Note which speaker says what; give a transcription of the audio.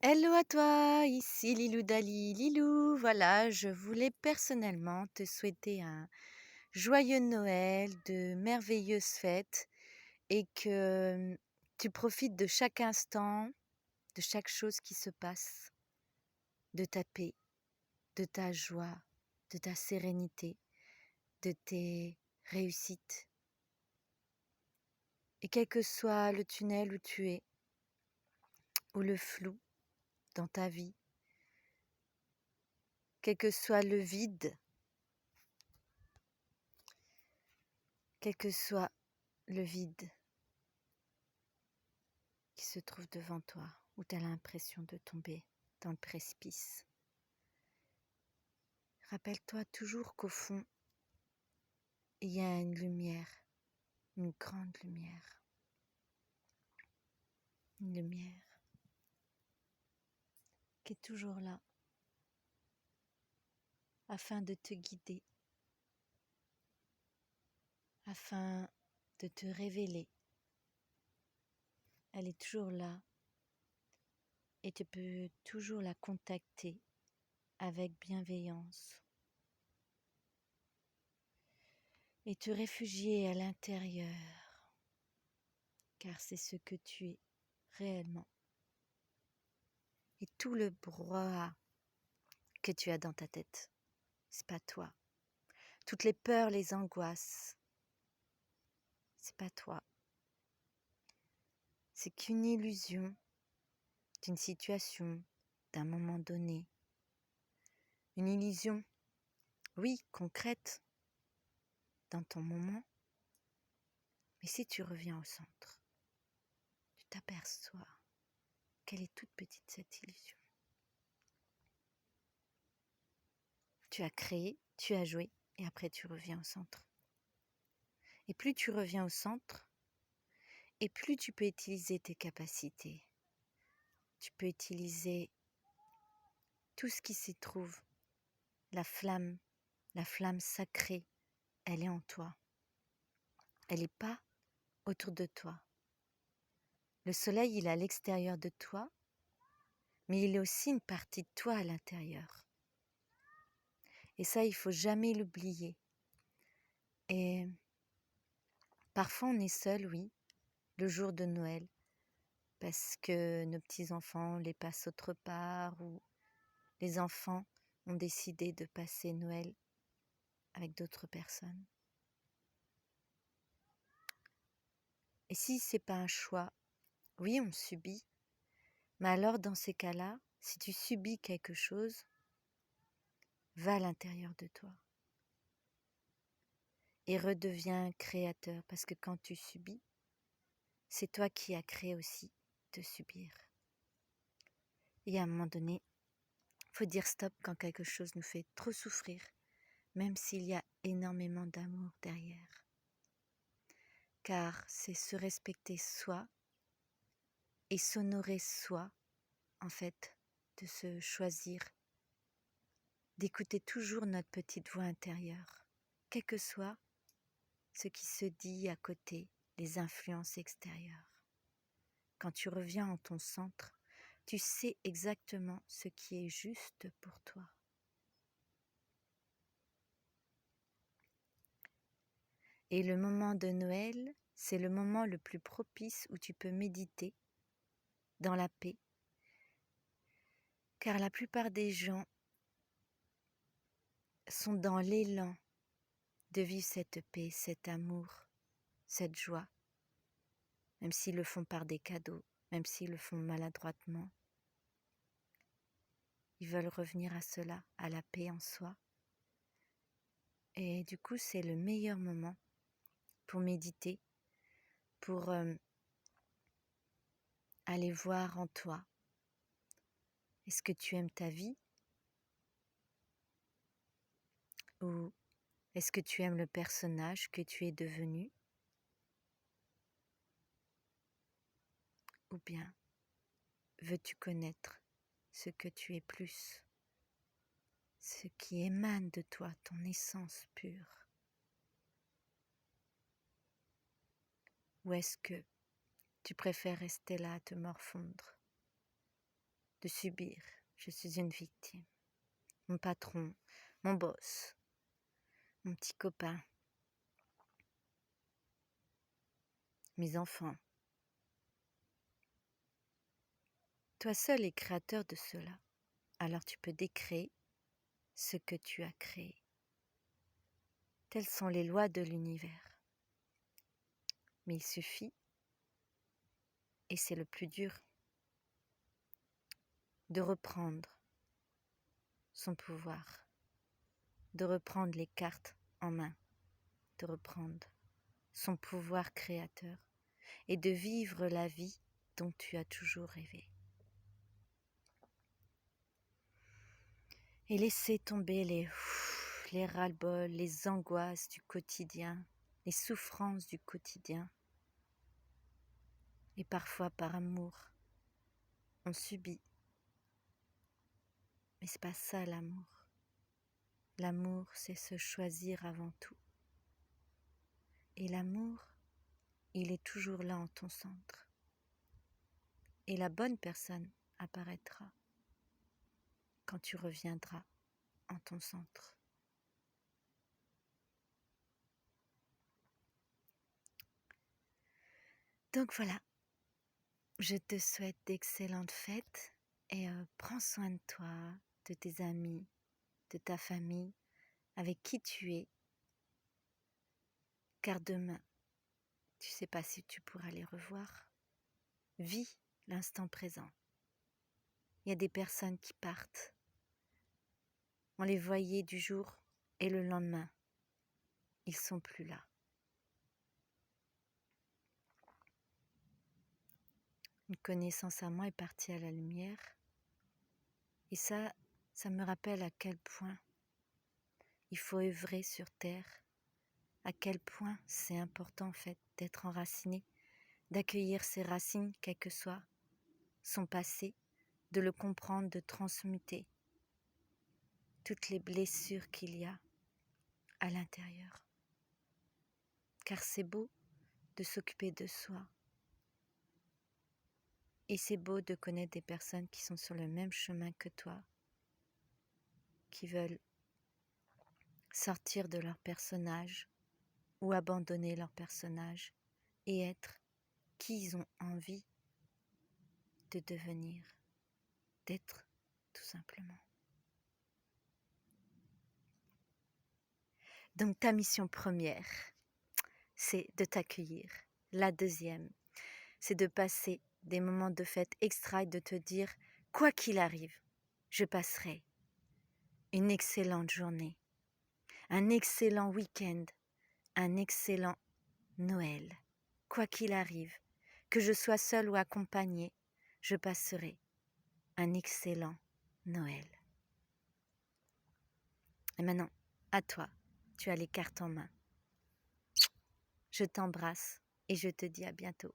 Speaker 1: Hello à toi, ici Lilou Dali. Lilou, voilà, je voulais personnellement te souhaiter un joyeux Noël, de merveilleuses fêtes et que tu profites de chaque instant, de chaque chose qui se passe, de ta paix, de ta joie, de ta sérénité, de tes réussites. Et quel que soit le tunnel où tu es, ou le flou dans ta vie, quel que soit le vide, quel que soit le vide qui se trouve devant toi, où tu as l'impression de tomber dans le précipice. Rappelle-toi toujours qu'au fond, il y a une lumière, une grande lumière, une lumière qui est toujours là, afin de te guider, afin de te révéler. Elle est toujours là et tu peux toujours la contacter avec bienveillance et te réfugier à l'intérieur, car c'est ce que tu es réellement. Et tout le brouhaha que tu as dans ta tête, c'est pas toi. Toutes les peurs, les angoisses, c'est pas toi. C'est qu'une illusion d'une situation, d'un moment donné. Une illusion, oui, concrète, dans ton moment. Mais si tu reviens au centre, tu t'aperçois qu'elle est toute petite, cette illusion. Tu as créé, tu as joué, et après tu reviens au centre. Et plus tu reviens au centre, et plus tu peux utiliser tes capacités. Tu peux utiliser tout ce qui s'y trouve. La flamme sacrée, elle est en toi. Elle n'est pas autour de toi. Le soleil, il est à l'extérieur de toi, mais il est aussi une partie de toi à l'intérieur. Et ça, il ne faut jamais l'oublier. Et parfois, on est seul, oui, le jour de Noël, parce que nos petits-enfants les passent autre part, ou les enfants ont décidé de passer Noël avec d'autres personnes. Et si ce n'est pas un choix, oui, on subit, mais alors dans ces cas-là, si tu subis quelque chose, va à l'intérieur de toi et redeviens créateur, parce que quand tu subis, c'est toi qui as créé aussi de subir. Et à un moment donné, il faut dire stop quand quelque chose nous fait trop souffrir, même s'il y a énormément d'amour derrière. Car c'est se respecter soi et s'honorer soi, en fait, de se choisir, d'écouter toujours notre petite voix intérieure, quel que soit ce qui se dit à côté, les influences extérieures. Quand tu reviens en ton centre, tu sais exactement ce qui est juste pour toi. Et le moment de Noël, c'est le moment le plus propice où tu peux méditer dans la paix. Car la plupart des gens sont dans l'élan de vivre cette paix, cet amour, cette joie, même s'ils le font par des cadeaux, même s'ils le font maladroitement. Ils veulent revenir à cela, à la paix en soi. Et du coup, c'est le meilleur moment pour méditer, pour aller voir en toi. Est-ce que tu aimes ta vie? Ou est-ce que tu aimes le personnage que tu es devenu? Ou bien veux-tu connaître ce que tu es plus, ce qui émane de toi, ton essence pure? Ou est-ce que tu préfères rester là à te morfondre de subir. Je suis une victime. Mon patron, mon boss, mon petit copain, mes enfants. Toi seul es créateur de cela. Alors tu peux décréer ce que tu as créé. Telles sont les lois de l'univers. Mais il suffit, et c'est le plus dur, de reprendre son pouvoir, de reprendre les cartes en main, de reprendre son pouvoir créateur et de vivre la vie dont tu as toujours rêvé. Et laisser tomber les ras-le-bol, les angoisses du quotidien, les souffrances du quotidien. Et parfois par amour, on subit. Mais c'est pas ça l'amour. L'amour, c'est se choisir avant tout. Et l'amour, il est toujours là en ton centre. Et la bonne personne apparaîtra quand tu reviendras en ton centre. Donc voilà, je te souhaite d'excellentes fêtes et prends soin de toi, de tes amis, de ta famille, avec qui tu es. Car demain, tu ne sais pas si tu pourras les revoir. Vis l'instant présent. Il y a des personnes qui partent. On les voyait du jour et le lendemain, ils ne sont plus là. Une connaissance à moi est partie à la lumière. Et ça me rappelle à quel point il faut œuvrer sur terre, à quel point c'est important en fait d'être enraciné, d'accueillir ses racines, quel que soit son passé, de le comprendre, de transmuter toutes les blessures qu'il y a à l'intérieur. Car c'est beau de s'occuper de soi. Et c'est beau de connaître des personnes qui sont sur le même chemin que toi, qui veulent sortir de leur personnage ou abandonner leur personnage et être qui ils ont envie de devenir, d'être tout simplement. Donc ta mission première, c'est de t'accueillir. La deuxième, c'est de passer des moments de fête extra et de te dire, quoi qu'il arrive, je passerai une excellente journée, un excellent week-end, un excellent Noël. Quoi qu'il arrive, que je sois seule ou accompagnée, je passerai un excellent Noël. Et maintenant, à toi, tu as les cartes en main. Je t'embrasse et je te dis à bientôt.